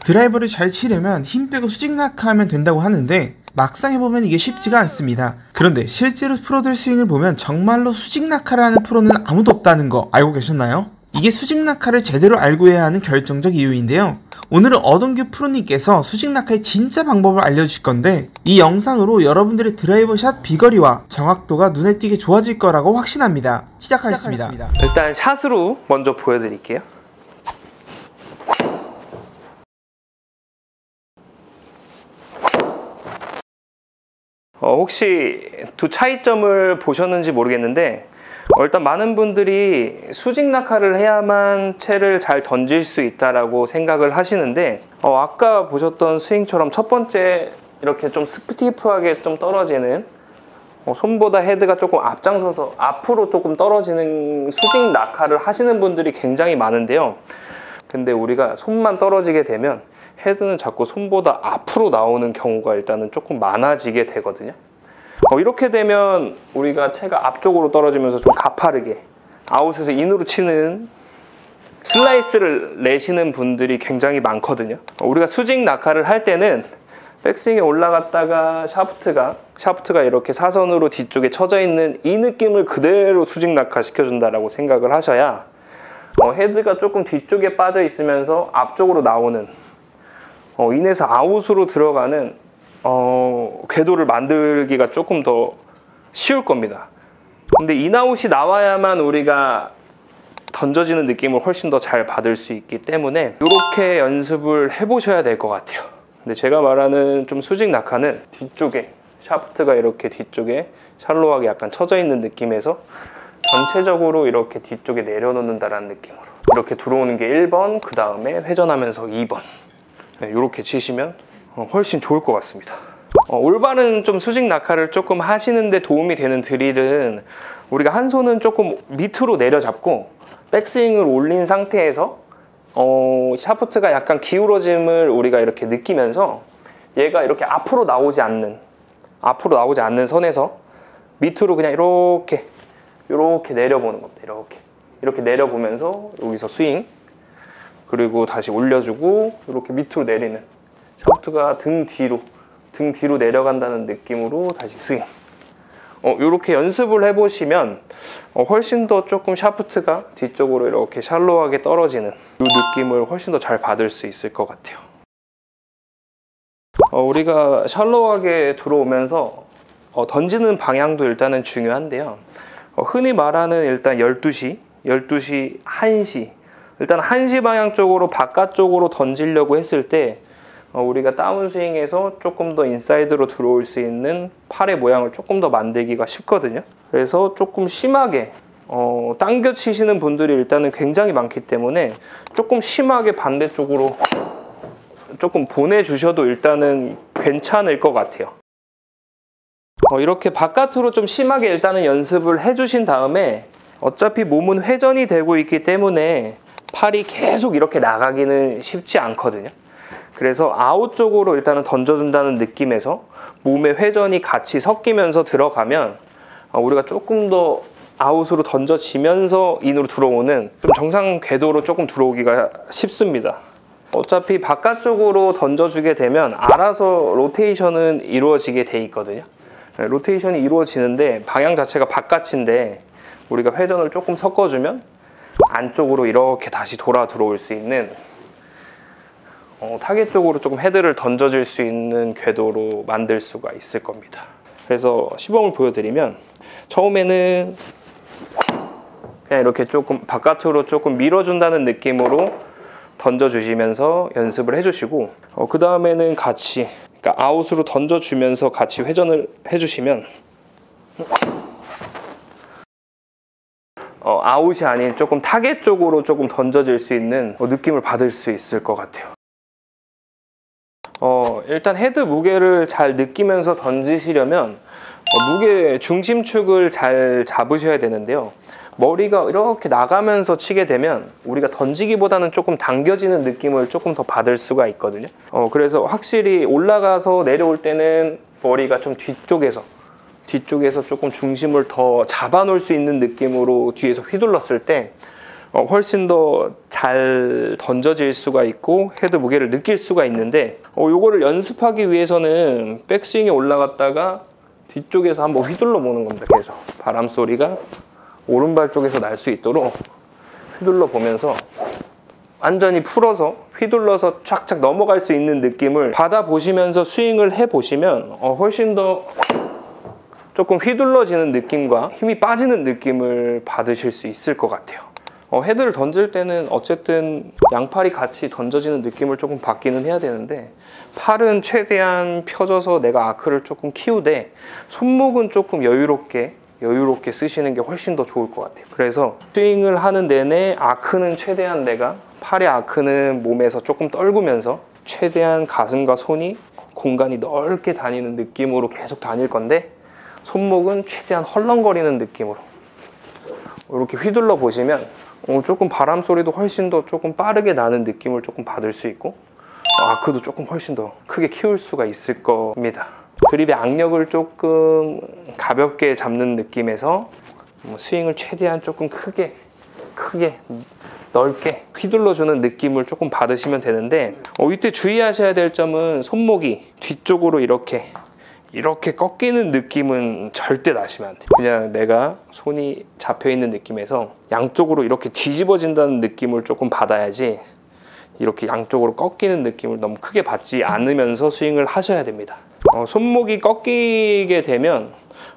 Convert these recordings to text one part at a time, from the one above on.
드라이버를 잘 치려면 힘 빼고 수직 낙하하면 된다고 하는데 막상 해보면 이게 쉽지가 않습니다. 그런데 실제로 프로들 스윙을 보면 정말로 수직 낙하를 하는 프로는 아무도 없다는 거 알고 계셨나요? 이게 수직 낙하를 제대로 알고 해야 하는 결정적 이유인데요. 오늘은 어동규 프로님께서 수직 낙하의 진짜 방법을 알려주실 건데 이 영상으로 여러분들의 드라이버 샷 비거리와 정확도가 눈에 띄게 좋아질 거라고 확신합니다. 시작하겠습니다. 일단 샷으로 먼저 보여드릴게요. 혹시 두 차이점을 보셨는지 모르겠는데 일단 많은 분들이 수직 낙하를 해야만 채를 잘 던질 수 있다라고 생각을 하시는데 아까 보셨던 스윙처럼 첫 번째 이렇게 좀 스티프하게 좀 떨어지는 손보다 헤드가 조금 앞장서서 앞으로 조금 떨어지는 수직 낙하를 하시는 분들이 굉장히 많은데요. 근데 우리가 손만 떨어지게 되면 헤드는 자꾸 손보다 앞으로 나오는 경우가 일단은 조금 많아지게 되거든요. 이렇게 되면 우리가 채가 앞쪽으로 떨어지면서 좀 가파르게 아웃에서 인으로 치는 슬라이스를 내시는 분들이 굉장히 많거든요. 우리가 수직 낙하를 할 때는 백스윙에 올라갔다가 샤프트가 이렇게 사선으로 뒤쪽에 쳐져 있는 이 느낌을 그대로 수직 낙하 시켜준다라고 생각을 하셔야 헤드가 조금 뒤쪽에 빠져 있으면서 앞쪽으로 나오는 인에서 아웃으로 들어가는 궤도를 만들기가 조금 더 쉬울 겁니다. 근데 인아웃이 나와야만 우리가 던져지는 느낌을 훨씬 더 잘 받을 수 있기 때문에 이렇게 연습을 해보셔야 될 것 같아요. 근데 제가 말하는 좀 수직 낙하는 뒤쪽에 샤프트가 이렇게 뒤쪽에 샬로하게 약간 쳐져 있는 느낌에서 전체적으로 이렇게 뒤쪽에 내려놓는다라는 느낌으로 이렇게 들어오는 게 1번, 그 다음에 회전하면서 2번 이렇게 치시면 훨씬 좋을 것 같습니다. 올바른 좀 수직 낙하를 조금 하시는데 도움이 되는 드릴은 우리가 한 손은 조금 밑으로 내려잡고 백스윙을 올린 상태에서 샤프트가 약간 기울어짐을 우리가 이렇게 느끼면서 얘가 이렇게 앞으로 나오지 않는 선에서 밑으로 그냥 이렇게 내려보는 겁니다. 이렇게 내려보면서 여기서 스윙, 그리고 다시 올려주고 이렇게 밑으로 내리는, 샤프트가 등 뒤로 내려간다는 느낌으로 다시 스윙. 이렇게 연습을 해보시면 훨씬 더 조금 샤프트가 뒤쪽으로 이렇게 샬로하게 떨어지는 이 느낌을 훨씬 더 잘 받을 수 있을 것 같아요. 우리가 샬로하게 들어오면서 던지는 방향도 일단은 중요한데요. 흔히 말하는 일단 12시, 1시, 일단 1시 방향 쪽으로 바깥쪽으로 던지려고 했을 때 우리가 다운스윙에서 조금 더 인사이드로 들어올 수 있는 팔의 모양을 조금 더 만들기가 쉽거든요. 그래서 조금 심하게 당겨 치시는 분들이 일단은 굉장히 많기 때문에 조금 심하게 반대쪽으로 조금 보내주셔도 일단은 괜찮을 것 같아요. 이렇게 바깥으로 좀 심하게 일단은 연습을 해주신 다음에 어차피 몸은 회전이 되고 있기 때문에 팔이 계속 이렇게 나가기는 쉽지 않거든요. 그래서 아웃 쪽으로 일단은 던져준다는 느낌에서 몸의 회전이 같이 섞이면서 들어가면 우리가 조금 더 아웃으로 던져지면서 인으로 들어오는 좀 정상 궤도로 조금 들어오기가 쉽습니다. 어차피 바깥쪽으로 던져주게 되면 알아서 로테이션은 이루어지게 돼 있거든요. 로테이션이 이루어지는데 방향 자체가 바깥인데 우리가 회전을 조금 섞어주면 안쪽으로 이렇게 다시 돌아 들어올 수 있는 타겟 쪽으로 조금 헤드를 던져질 수 있는 궤도로 만들 수가 있을 겁니다. 그래서 시범을 보여드리면 처음에는 그냥 이렇게 조금 바깥으로 조금 밀어준다는 느낌으로 던져주시면서 연습을 해주시고 그 다음에는 같이 그러니까 아웃으로 던져주면서 같이 회전을 해주시면 아웃이 아닌 조금 타겟 쪽으로 조금 던져질 수 있는 느낌을 받을 수 있을 것 같아요. 일단 헤드 무게를 잘 느끼면서 던지시려면 무게 중심축을 잘 잡으셔야 되는데요. 머리가 이렇게 나가면서 치게 되면 우리가 던지기보다는 조금 당겨지는 느낌을 조금 더 받을 수가 있거든요. 그래서 확실히 올라가서 내려올 때는 머리가 좀 뒤쪽에서 조금 중심을 더 잡아 놓을 수 있는 느낌으로 뒤에서 휘둘렀을 때 훨씬 더 잘 던져질 수가 있고 헤드 무게를 느낄 수가 있는데 요거를 연습하기 위해서는 백스윙에 올라갔다가 뒤쪽에서 한번 휘둘러 보는 겁니다. 계속 바람 소리가 오른발 쪽에서 날 수 있도록 휘둘러 보면서 완전히 풀어서 휘둘러서 쫙쫙 넘어갈 수 있는 느낌을 받아보시면서 스윙을 해보시면 훨씬 더 조금 휘둘러지는 느낌과 힘이 빠지는 느낌을 받으실 수 있을 것 같아요. 헤드를 던질 때는 어쨌든 양팔이 같이 던져지는 느낌을 조금 받기는 해야 되는데 팔은 최대한 펴져서 내가 아크를 조금 키우되 손목은 조금 여유롭게 쓰시는 게 훨씬 더 좋을 것 같아요. 그래서 스윙을 하는 내내 아크는 최대한 내가 팔의 아크는 몸에서 조금 떨구면서 최대한 가슴과 손이 공간이 넓게 다니는 느낌으로 계속 다닐 건데 손목은 최대한 헐렁거리는 느낌으로 이렇게 휘둘러 보시면 조금 바람 소리도 훨씬 더 조금 빠르게 나는 느낌을 조금 받을 수 있고 아크도 조금 훨씬 더 크게 키울 수가 있을 겁니다. 그립의 악력을 조금 가볍게 잡는 느낌에서 스윙을 최대한 조금 크게 넓게 휘둘러주는 느낌을 조금 받으시면 되는데 이때 주의하셔야 될 점은 손목이 뒤쪽으로 이렇게 꺾이는 느낌은 절대 나시면 안 돼요. 그냥 내가 손이 잡혀있는 느낌에서 양쪽으로 이렇게 뒤집어진다는 느낌을 조금 받아야지 이렇게 양쪽으로 꺾이는 느낌을 너무 크게 받지 않으면서 스윙을 하셔야 됩니다. 손목이 꺾이게 되면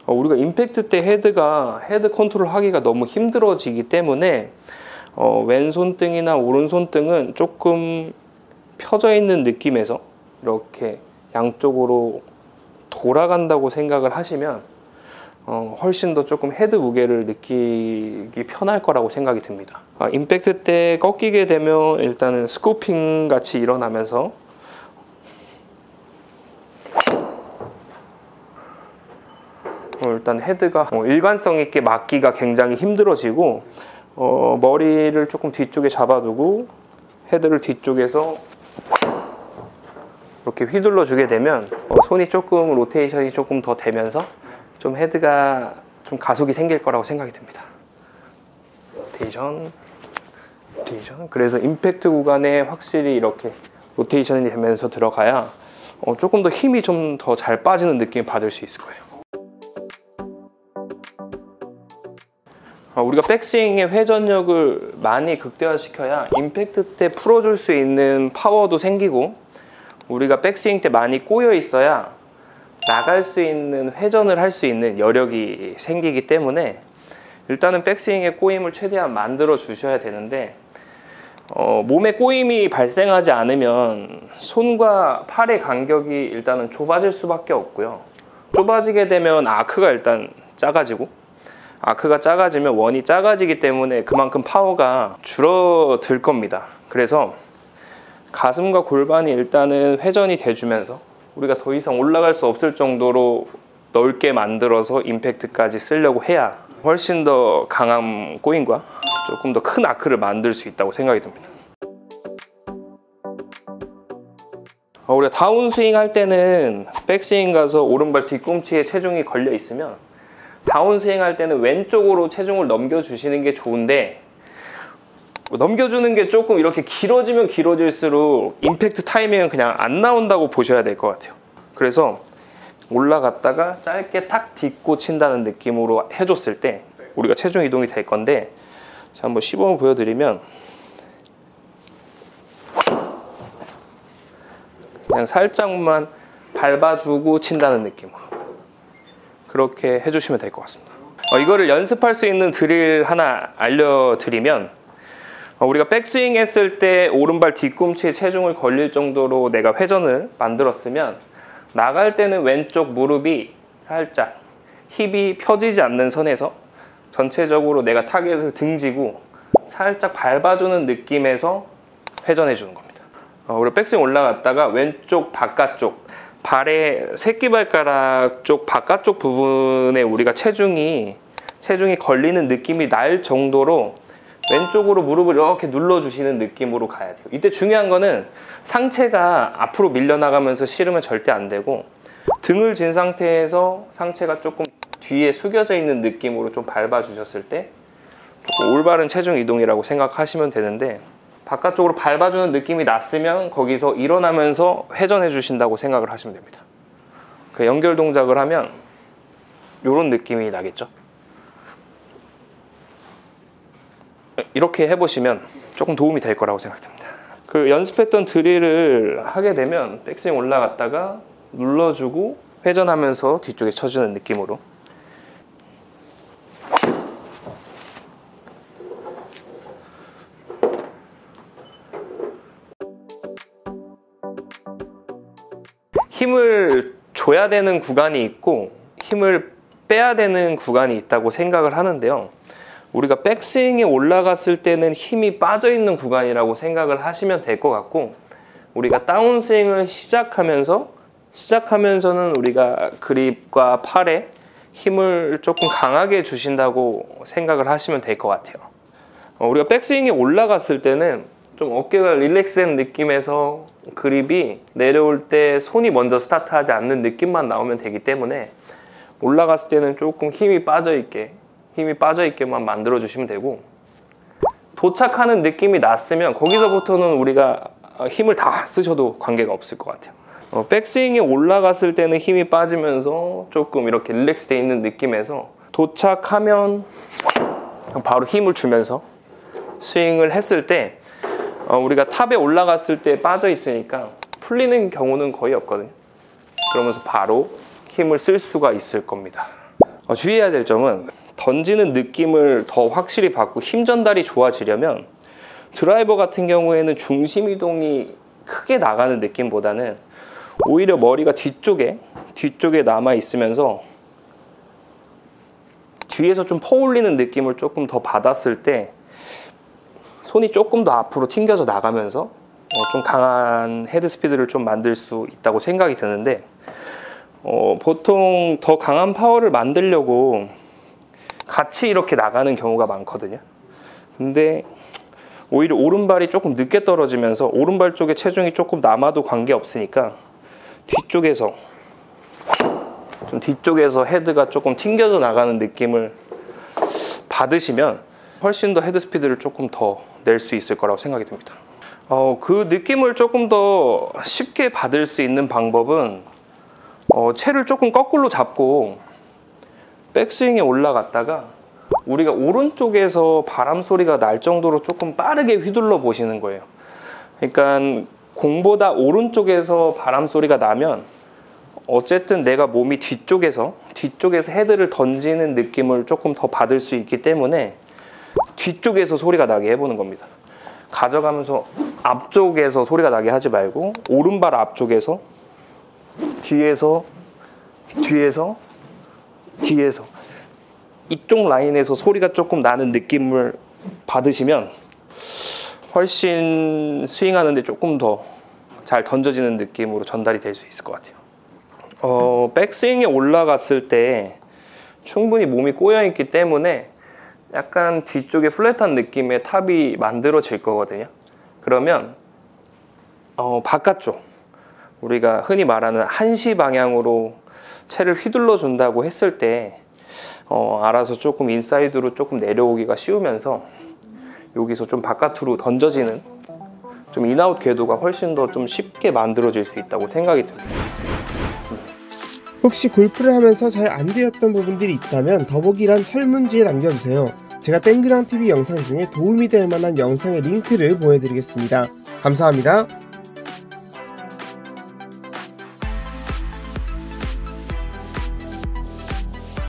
우리가 임팩트 때 헤드 컨트롤 하기가 너무 힘들어지기 때문에 왼손등이나 오른손등은 조금 펴져 있는 느낌에서 이렇게 양쪽으로 돌아간다고 생각을 하시면 훨씬 더 조금 헤드 무게를 느끼기 편할 거라고 생각이 듭니다. 임팩트 때 꺾이게 되면 일단은 스쿠핑 같이 일어나면서 일단 헤드가 일관성 있게 맞기가 굉장히 힘들어지고 머리를 조금 뒤쪽에 잡아두고 헤드를 뒤쪽에서 이렇게 휘둘러 주게 되면 손이 조금 로테이션이 조금 더 되면서 좀 헤드가 좀 가속이 생길 거라고 생각이 듭니다. 로테이션. 그래서 임팩트 구간에 확실히 이렇게 로테이션이 되면서 들어가야 조금 더 힘이 좀 더 잘 빠지는 느낌을 받을 수 있을 거예요. 우리가 백스윙의 회전력을 많이 극대화시켜야 임팩트 때 풀어줄 수 있는 파워도 생기고 우리가 백스윙 때 많이 꼬여 있어야 나갈 수 있는 회전을 할 수 있는 여력이 생기기 때문에 일단은 백스윙의 꼬임을 최대한 만들어 주셔야 되는데 몸에 꼬임이 발생하지 않으면 손과 팔의 간격이 일단은 좁아질 수밖에 없고요. 좁아지게 되면 아크가 일단 작아지고 아크가 작아지면 원이 작아지기 때문에 그만큼 파워가 줄어들 겁니다. 그래서 가슴과 골반이 일단은 회전이 돼주면서 우리가 더 이상 올라갈 수 없을 정도로 넓게 만들어서 임팩트까지 쓰려고 해야 훨씬 더 강한 꼬임과 조금 더 큰 아크를 만들 수 있다고 생각이 듭니다. 우리가 다운스윙 할 때는 백스윙 가서 오른발 뒤꿈치에 체중이 걸려 있으면 다운스윙 할 때는 왼쪽으로 체중을 넘겨주시는 게 좋은데 넘겨주는 게 조금 이렇게 길어지면 길어질수록 임팩트 타이밍은 그냥 안 나온다고 보셔야 될 것 같아요. 그래서 올라갔다가 짧게 탁 딛고 친다는 느낌으로 해줬을 때 우리가 체중 이동이 될 건데 자, 한번 시범을 보여드리면 그냥 살짝만 밟아주고 친다는 느낌으로 그렇게 해주시면 될 것 같습니다. 이거를 연습할 수 있는 드릴 하나 알려드리면 우리가 백스윙 했을 때 오른발 뒤꿈치에 체중을 걸릴 정도로 내가 회전을 만들었으면 나갈 때는 왼쪽 무릎이 살짝 힙이 펴지지 않는 선에서 전체적으로 내가 타겟을 등지고 살짝 밟아주는 느낌에서 회전해 주는 겁니다. 우리가 백스윙 올라갔다가 왼쪽 바깥쪽 발의 새끼발가락 쪽 바깥쪽 부분에 우리가 체중이 걸리는 느낌이 날 정도로 왼쪽으로 무릎을 이렇게 눌러주시는 느낌으로 가야 돼요. 이때 중요한 거는 상체가 앞으로 밀려나가면서 실으면 절대 안 되고 등을 진 상태에서 상체가 조금 뒤에 숙여져 있는 느낌으로 좀 밟아주셨을 때 올바른 체중 이동이라고 생각하시면 되는데, 바깥쪽으로 밟아주는 느낌이 났으면 거기서 일어나면서 회전해 주신다고 생각을 하시면 됩니다. 그 연결 동작을 하면 이런 느낌이 나겠죠. 이렇게 해보시면 조금 도움이 될 거라고 생각됩니다. 그 연습했던 드릴을 하게 되면 백스윙 올라갔다가 눌러주고 회전하면서 뒤쪽에 쳐주는 느낌으로. 힘을 줘야 되는 구간이 있고 힘을 빼야 되는 구간이 있다고 생각을 하는데요. 우리가 백스윙에 올라갔을 때는 힘이 빠져있는 구간이라고 생각을 하시면 될 것 같고, 우리가 다운스윙을 시작하면서는 우리가 그립과 팔에 힘을 조금 강하게 주신다고 생각을 하시면 될 것 같아요. 우리가 백스윙에 올라갔을 때는 좀 어깨가 릴렉스된 느낌에서 그립이 내려올 때 손이 먼저 스타트하지 않는 느낌만 나오면 되기 때문에 올라갔을 때는 조금 힘이 빠져있게만 만들어 주시면 되고, 도착하는 느낌이 났으면 거기서부터는 우리가 힘을 다 쓰셔도 관계가 없을 것 같아요. 백스윙에 올라갔을 때는 힘이 빠지면서 조금 이렇게 릴렉스되어 있는 느낌에서 도착하면 바로 힘을 주면서 스윙을 했을 때 우리가 탑에 올라갔을 때 빠져 있으니까 풀리는 경우는 거의 없거든요. 그러면서 바로 힘을 쓸 수가 있을 겁니다. 주의해야 될 점은 던지는 느낌을 더 확실히 받고 힘 전달이 좋아지려면 드라이버 같은 경우에는 중심 이동이 크게 나가는 느낌보다는 오히려 머리가 뒤쪽에 남아 있으면서 뒤에서 좀 퍼올리는 느낌을 조금 더 받았을 때 손이 조금 더 앞으로 튕겨져 나가면서 좀 강한 헤드 스피드를 좀 만들 수 있다고 생각이 드는데, 보통 더 강한 파워를 만들려고 같이 이렇게 나가는 경우가 많거든요. 근데 오히려 오른발이 조금 늦게 떨어지면서 오른발 쪽에 체중이 조금 남아도 관계없으니까 뒤쪽에서 헤드가 조금 튕겨져 나가는 느낌을 받으시면 훨씬 더 헤드 스피드를 조금 더 낼 수 있을 거라고 생각이 듭니다. 그 느낌을 조금 더 쉽게 받을 수 있는 방법은 채를 조금 거꾸로 잡고 백스윙에 올라갔다가 우리가 오른쪽에서 바람 소리가 날 정도로 조금 빠르게 휘둘러 보시는 거예요. 그러니까 공보다 오른쪽에서 바람 소리가 나면 어쨌든 내가 몸이 뒤쪽에서 헤드를 던지는 느낌을 조금 더 받을 수 있기 때문에 뒤쪽에서 소리가 나게 해보는 겁니다. 가져가면서 앞쪽에서 소리가 나게 하지 말고 오른발 앞쪽에서 뒤에서 이쪽 라인에서 소리가 조금 나는 느낌을 받으시면 훨씬 스윙하는데 조금 더 잘 던져지는 느낌으로 전달이 될 수 있을 것 같아요. 백스윙에 올라갔을 때 충분히 몸이 꼬여있기 때문에 약간 뒤쪽에 플랫한 느낌의 탑이 만들어질 거거든요. 그러면 바깥쪽, 우리가 흔히 말하는 한시 방향으로 채를 휘둘러 준다고 했을 때 알아서 조금 인사이드로 조금 내려오기가 쉬우면서 여기서 좀 바깥으로 던져지는 좀 인아웃 궤도가 훨씬 더 좀 쉽게 만들어질 수 있다고 생각이 듭니다. 혹시 골프를 하면서 잘 안 되었던 부분들이 있다면 더보기란 설문지에 남겨주세요. 제가 땡그랑TV 영상 중에 도움이 될 만한 영상의 링크를 보여드리겠습니다. 감사합니다.